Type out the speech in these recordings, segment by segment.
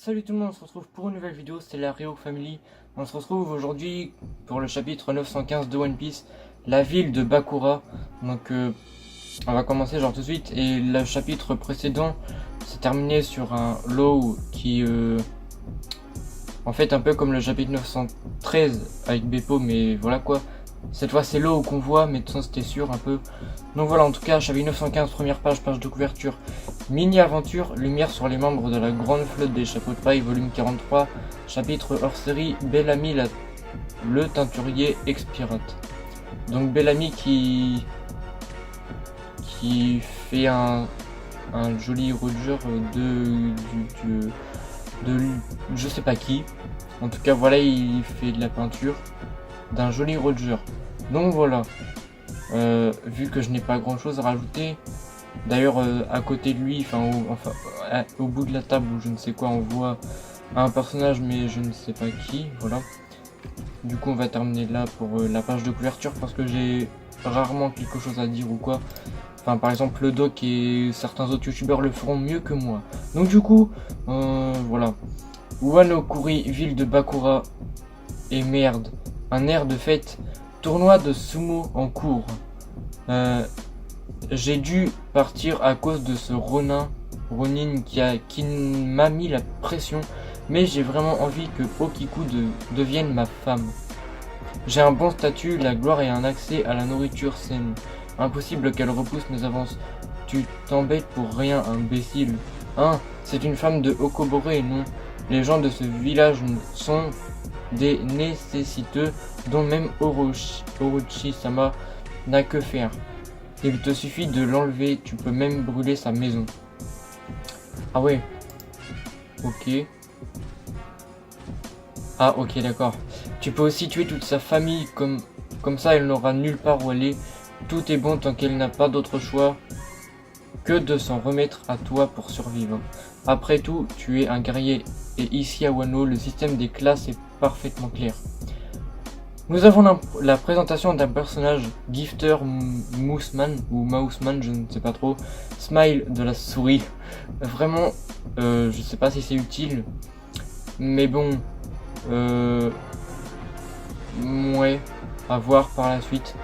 Salut tout le monde, on se retrouve pour une nouvelle vidéo, c'est la Rio Family. On se retrouve aujourd'hui pour le chapitre 915 de One Piece, la ville de Bakura. Donc on va commencer genre tout de suite. Et le chapitre précédent s'est terminé sur un Law qui en fait un peu comme le chapitre 913 avec Beppo, mais voilà quoi. Cette fois c'est Law qu'on voit, mais de toute façon c'était sûr un peu. Donc voilà, en tout cas chapitre 915, première page, page de couverture. Mini-aventure, lumière sur les membres de la grande flotte des chapeaux de paille, volume 43, chapitre hors série, Bellamy le teinturier expirate. Donc Bellamy qui fait un joli Roger de je sais pas qui. En tout cas voilà, il fait de la peinture d'un joli Roger. Donc voilà, vu que je n'ai pas grand chose à rajouter. D'ailleurs à côté de lui, au bout de la table ou je ne sais quoi, on voit un personnage mais je ne sais pas qui, voilà. Du coup on va terminer là pour la page de couverture parce que j'ai rarement quelque chose à dire ou quoi. Enfin par exemple le doc et certains autres youtubeurs le feront mieux que moi. Donc du coup, voilà. Wano Kuri, ville de Bakura, et merde, un air de fête, tournoi de sumo en cours. J'ai dû partir à cause de ce Ronin qui m'a mis la pression, mais j'ai vraiment envie que Okiku devienne ma femme. J'ai un bon statut, la gloire et un accès à la nourriture saine. Impossible qu'elle repousse mes avances. Tu t'embêtes pour rien, imbécile. Hein, c'est une femme de Okobore, non. Les gens de ce village sont des nécessiteux, dont même Orochi-sama n'a que faire. Il te suffit de l'enlever, tu peux même brûler sa maison. Ah ouais. Ok. Ah ok, d'accord. Tu peux aussi tuer toute sa famille, comme ça elle n'aura nulle part où aller. Tout est bon tant qu'elle n'a pas d'autre choix que de s'en remettre à toi pour survivre. Après tout, tu es un guerrier, et ici à Wano, le système des classes est parfaitement clair. Nous avons la présentation d'un personnage, Gifter Mooseman, ou Mouseman, je ne sais pas trop. Smile de la souris. Vraiment, je sais pas si c'est utile. Mais bon, ouais, à voir par la suite.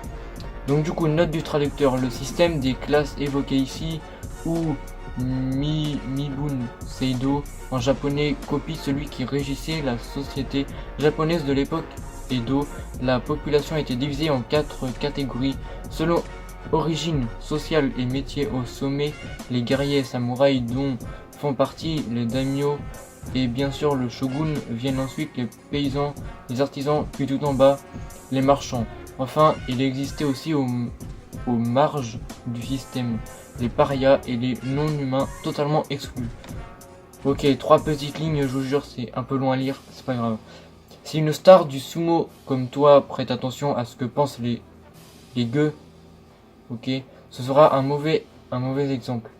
Donc du coup, note du traducteur. Le système des classes évoqué ici, ou Mibun Seido, en japonais, copie celui qui régissait la société japonaise de l'époque Edo. La population était divisée en 4 catégories selon origine sociale et métier. Au sommet, les guerriers samouraïs dont font partie les daimyo et bien sûr le shogun. Viennent ensuite les paysans, les artisans, puis tout en bas les marchands. Enfin, il existait aussi aux marges du système les parias et les non-humains totalement exclus. Ok, 3 petites lignes, je vous jure, c'est un peu loin à lire, c'est pas grave. Si une star du sumo comme toi prête attention à ce que pensent les gueux, ok, ce sera un mauvais exemple.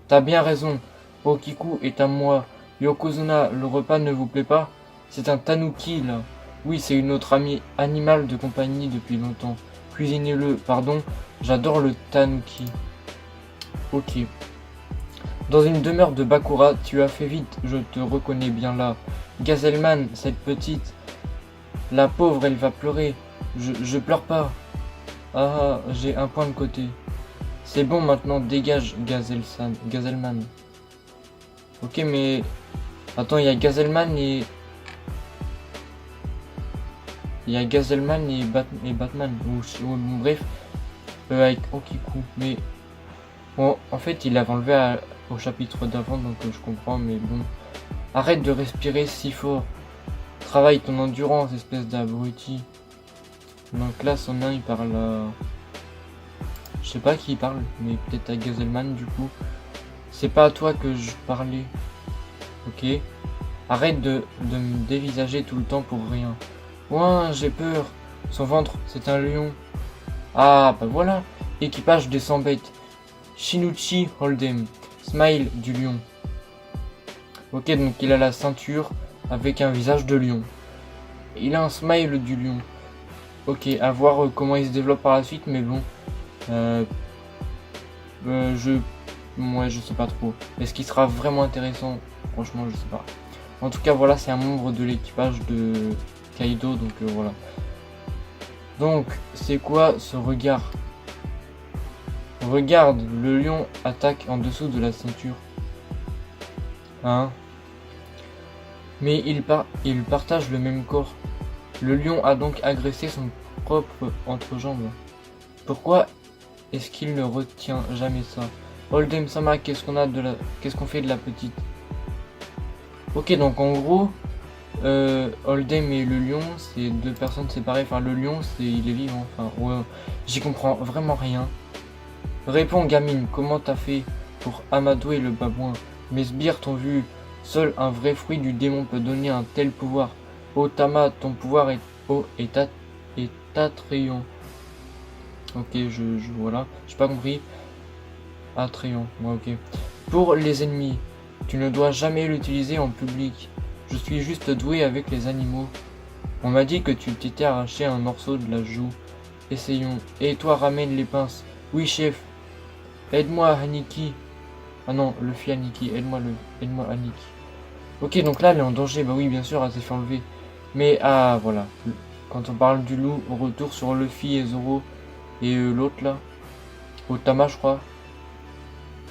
T'as bien raison, Okiku est à moi. Yokozuna, le repas ne vous plaît pas? C'est un tanuki là. Oui, c'est une autre amie animale de compagnie depuis longtemps. Cuisinez-le, pardon, j'adore le tanuki. Ok. Dans une demeure de Bakura, tu as fait vite, je te reconnais bien là. Gazelman, cette petite... La pauvre, elle va pleurer. Je pleure pas. Ah, j'ai un point de côté. C'est bon maintenant, dégage, Gazelman. Ok, mais... Attends, il y a Gazelman et... Il y a Gazelman et Batman. Ou bref, avec Okiku. Mais... Bon, en fait, il l'avait enlevé au chapitre d'avant, donc je comprends, mais bon. Arrête de respirer si fort. Travaille ton endurance, espèce d'abruti. Donc là, son nain, il parle à... Je sais pas qui il parle, mais peut-être à Gazelman, du coup. C'est pas à toi que je parlais. Ok. Arrête de me dévisager tout le temps pour rien. Ouin, j'ai peur. Son ventre, c'est un lion. Ah, bah voilà. Équipage des 100 bêtes. Shinichi Hold'em. Smile du lion. Ok, donc il a la ceinture avec un visage de lion. Il a un smile du lion. Ok, à voir comment il se développe par la suite, mais bon. Ouais, je sais pas trop. Est-ce qu'il sera vraiment intéressant? Franchement, je sais pas. En tout cas, voilà, c'est un membre de l'équipage de Kaido, donc voilà. Donc, c'est quoi ce regard? Regarde, le lion attaque en dessous de la ceinture. Hein? Mais ils partagent le même corps. Le lion a donc agressé son propre entrejambe. Pourquoi est-ce qu'il ne retient jamais ça? Oldem Sama, qu'est-ce qu'on fait de la petite? Ok, donc en gros, Oldem et le lion, c'est deux personnes séparées. Enfin, le lion, il est vivant. Enfin, ouais, j'y comprends vraiment rien. Réponds, gamine, comment t'as fait pour amadouer le babouin? Mes sbires t'ont vu. Seul un vrai fruit du démon peut donner un tel pouvoir. Otama, ton pouvoir est attrayant. Ok, voilà, j'ai pas compris. Attrayant, ouais, ok. Pour les ennemis, tu ne dois jamais l'utiliser en public. Je suis juste doué avec les animaux. On m'a dit que tu t'étais arraché un morceau de la joue. Essayons. Et toi, ramène les pinces. Oui, chef. Aide-moi, Haniki. Ah non, le fils Haniki. Aide-moi, Haniki. Ok, donc là, elle est en danger. Bah oui, bien sûr, elle s'est fait enlever. Mais, ah, voilà. Quand on parle du loup, on retourne sur Luffy et Zoro. Et l'autre, là. Otama, je crois.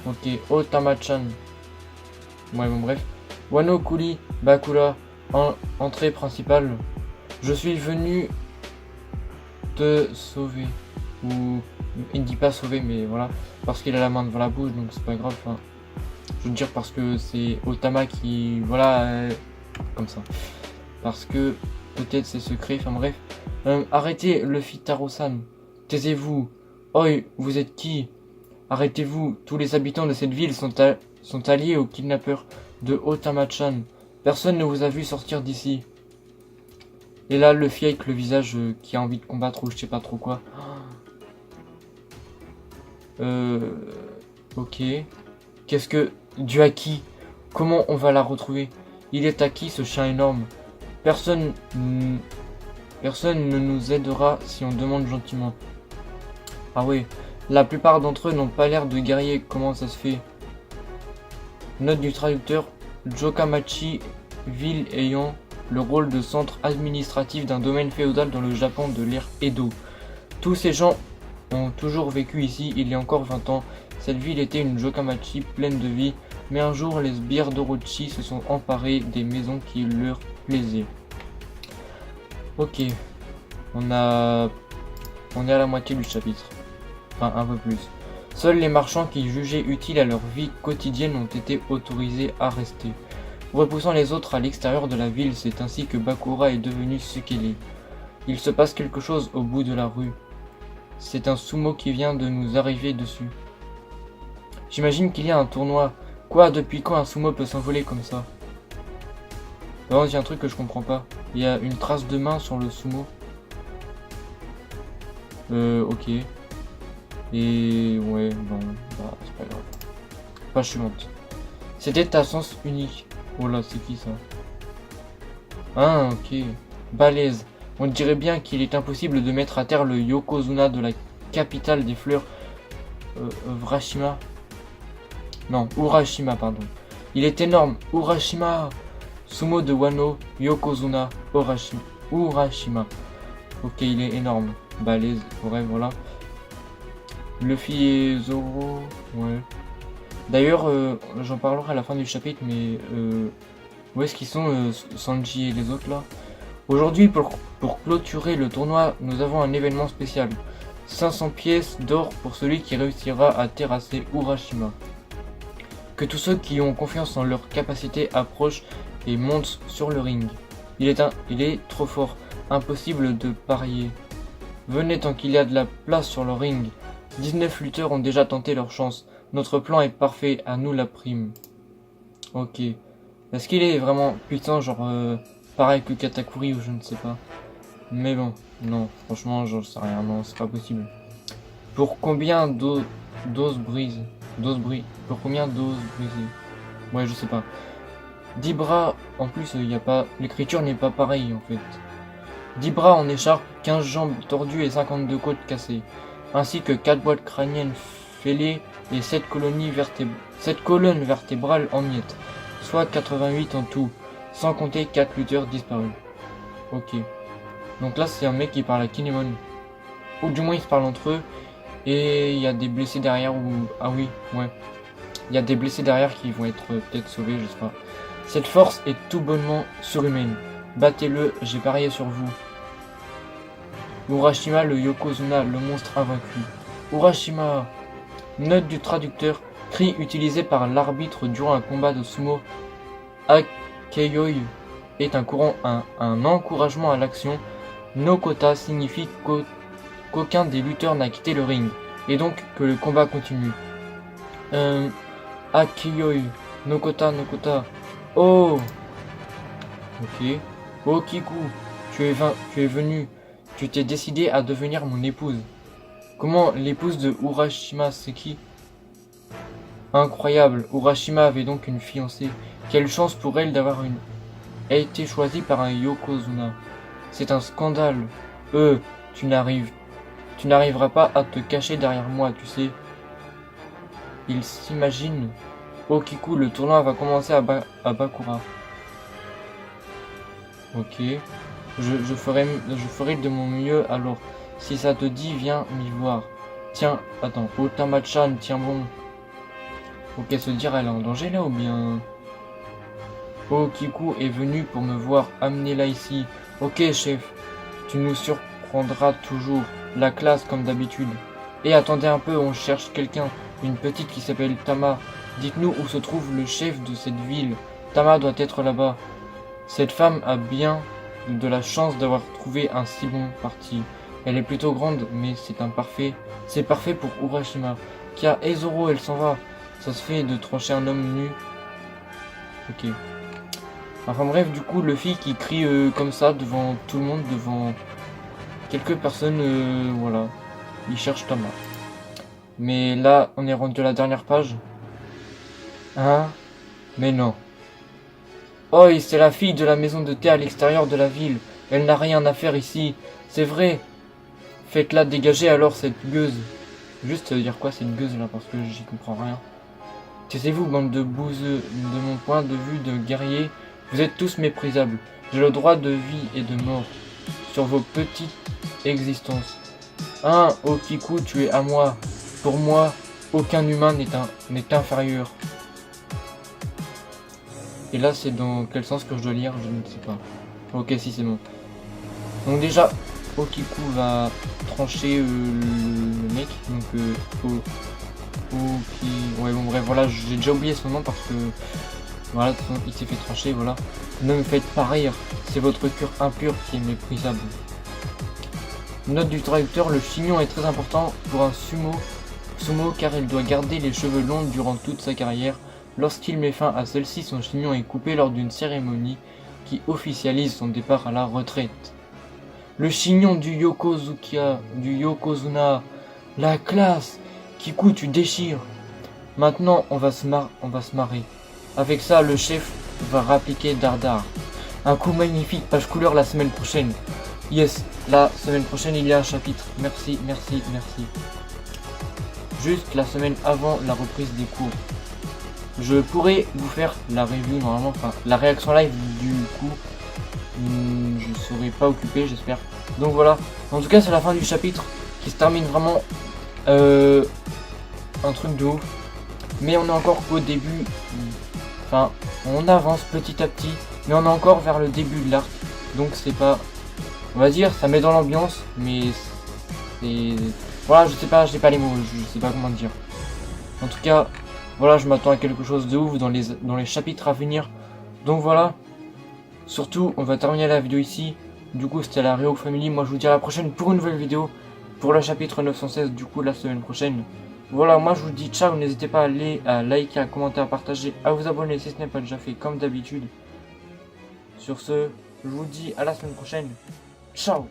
Ok, Otama-chan. Ouais, bon, bref. Wano Kuli, Bakura, entrée principale. Je suis venu te sauver. Ou, il ne dit pas sauver, mais voilà. Parce qu'il a la main devant la bouche, donc c'est pas grave. Enfin, je veux dire parce que c'est Otama qui, voilà, comme ça. Parce que peut-être c'est secret, enfin bref. Arrêtez, Luffy Taro-san. Taisez-vous. Oi, vous êtes qui? Arrêtez-vous. Tous les habitants de cette ville sont alliés aux kidnappeurs de Otama-chan. Personne ne vous a vu sortir d'ici. Et là, Luffy avec le visage qui a envie de combattre ou je sais pas trop quoi. Ok. Qu'est-ce que... Du haki. Comment on va la retrouver? Il est à qui ce chien énorme? Personne ne nous aidera si on demande gentiment. Ah oui, la plupart d'entre eux n'ont pas l'air de guerriers. Comment ça se fait? Note du traducteur. Jokamachi, ville ayant le rôle de centre administratif d'un domaine féodal dans le Japon de l'ère Edo. Tous ces gens ont toujours vécu ici il y a encore 20 ans. Cette ville était une Jokamachi pleine de vie, mais un jour les sbires d'Orochi se sont emparés des maisons qui leur plaisaient. Ok, on est à la moitié du chapitre, enfin un peu plus. Seuls les marchands qui jugeaient utiles à leur vie quotidienne ont été autorisés à rester. Repoussant les autres à l'extérieur de la ville, c'est ainsi que Bakura est devenu ce qu'il est. Il se passe quelque chose au bout de la rue. C'est un sumo qui vient de nous arriver dessus. J'imagine qu'il y a un tournoi. Quoi, depuis quand un sumo peut s'envoler comme ça? Non, il y a un truc que je comprends pas. Il y a une trace de main sur le sumo. Ok. Et ouais, bon, bah, c'est pas grave. Page suivante. C'était à sens unique. Oh là, c'est qui ça? Ah, ok. Balèze. On dirait bien qu'il est impossible de mettre à terre le Yokozuna de la capitale des fleurs. Vrashima. Non, Urashima, pardon. Il est énorme. Urashima. Sumo de Wano, Yokozuna, Urashima. Ok, il est énorme. Balèze, ouais, voilà. Luffy et Zoro, ouais. D'ailleurs, j'en parlerai à la fin du chapitre, mais où est-ce qu'ils sont, Sanji et les autres là? Aujourd'hui, pour clôturer le tournoi, nous avons un événement spécial. 500 pièces d'or pour celui qui réussira à terrasser Urashima. Que tous ceux qui ont confiance en leur capacité approchent et montent sur le ring. Il est trop fort, impossible de parier. Venez tant qu'il y a de la place sur le ring. 19 lutteurs ont déjà tenté leur chance. Notre plan est parfait, à nous la prime. Ok. Est-ce qu'il est vraiment puissant, genre pareil que Katakuri ou je ne sais pas. Mais bon, non, franchement, j'en sais rien, non, c'est pas possible. Pour combien d'os brisées? Pour combien d'os brisées? Ouais, je sais pas. 10 bras, en plus, il y a pas... L'écriture n'est pas pareille, en fait. 10 bras en écharpe, 15 jambes tordues et 52 côtes cassées. Ainsi que 4 boîtes crâniennes fêlées et 7 colonnes vertébrales en miettes. Soit 88 en tout. sans compter 4 lutteurs disparus. Ok. Donc là, c'est un mec qui parle à Kinemon. Ou du moins, ils se parlent entre eux. Et il y a des blessés derrière ou... Ah oui, ouais. Il y a des blessés derrière qui vont être peut-être sauvés, je sais pas. Cette force est tout bonnement surhumaine. Battez-le, j'ai parié sur vous. Urashima, le Yokozuna, le monstre invaincu. Urashima. Note du traducteur. Cri utilisé par l'arbitre durant un combat de sumo. Akeyoi est un encouragement à l'action. Nokota signifie qu'aucun des lutteurs n'a quitté le ring. Et donc que le combat continue. Akeyoi. Nokota. Oh. Ok. Oh Kiku. Tu es venu. Tu t'es décidé à devenir mon épouse. Comment l'épouse de Urashima, c'est qui? Incroyable, Urashima avait donc une fiancée. Quelle chance pour elle d'avoir a été choisie par un Yokozuna. C'est un scandale. Tu n'arriveras pas à te cacher derrière moi, tu sais. Il s'imagine. Oh Kiku, le tournoi va commencer à Bakura. Ok. Je ferai de mon mieux alors. Si ça te dit, viens m'y voir. Tiens, attends. Otama-chan, tiens bon. Ok, se dire, elle est en danger là ou bien... Oh, Kiku est venu pour me voir. Amenez-la ici. Ok, chef. Tu nous surprendras toujours. La classe comme d'habitude. Et attendez un peu, on cherche quelqu'un. Une petite qui s'appelle Tama. Dites-nous où se trouve le chef de cette ville. Tama doit être là-bas. Cette femme a bien de la chance d'avoir trouvé un si bon parti. Elle est plutôt grande, mais c'est parfait pour Urashima. Kia, hey Zoro, elle s'en va. Ça se fait de trancher un homme nu. Ok. Enfin bref, du coup, Luffy qui crie comme ça devant tout le monde, devant quelques personnes, voilà. Il cherche Tama. Mais là, on est rendu à la dernière page. Hein? Mais non. Oh, c'est la fille de la maison de thé à l'extérieur de la ville. Elle n'a rien à faire ici. C'est vrai. Faites-la dégager alors cette gueuse. Juste, ça veut dire quoi cette gueuse là? Parce que j'y comprends rien. Taisez-vous, bande de bouseux. De mon point de vue de guerrier, vous êtes tous méprisables. J'ai le droit de vie et de mort sur vos petites existences. Hein, oh Kiku, tu es à moi. Pour moi, aucun humain n'est inférieur. Et là, c'est dans quel sens que je dois lire? Je ne sais pas. Ok, si, c'est bon. Donc déjà, Okiku va trancher le mec. Donc, ouais, bon, bref, voilà, j'ai déjà oublié ce moment parce que... Voilà, il s'est fait trancher, voilà. Ne me faites pas rire. C'est votre cœur impur qui est méprisable. Note du traducteur, le chignon est très important pour un sumo car il doit garder les cheveux longs durant toute sa carrière. Lorsqu'il met fin à celle-ci, son chignon est coupé lors d'une cérémonie qui officialise son départ à la retraite. Le chignon du Yokozuna, la classe, Kiku, tu déchires. Maintenant, on va se marrer. Avec ça, le chef va rappliquer Dardar. Un coup magnifique, page couleur la semaine prochaine. Yes, la semaine prochaine, il y a un chapitre. Merci. Juste la semaine avant la reprise des cours. Je pourrais vous faire la review normalement, enfin la réaction live du coup. Je serai pas occupé, j'espère. Donc voilà. En tout cas, c'est la fin du chapitre qui se termine vraiment un truc de ouf. Mais on est encore au début. Enfin, on avance petit à petit, mais on est encore vers le début de l'arc. Donc c'est pas, on va dire, ça met dans l'ambiance, mais c'est, voilà, je sais pas les mots, je sais pas comment dire. En tout cas, voilà, je m'attends à quelque chose de ouf dans les chapitres à venir. Donc voilà. Surtout, on va terminer la vidéo ici. Du coup, c'était la Ryo Family. Moi, je vous dis à la prochaine pour une nouvelle vidéo. Pour le chapitre 916, du coup, la semaine prochaine. Voilà, moi, je vous dis ciao. N'hésitez pas à liker, à commenter, à partager, à vous abonner si ce n'est pas déjà fait, comme d'habitude. Sur ce, je vous dis à la semaine prochaine. Ciao.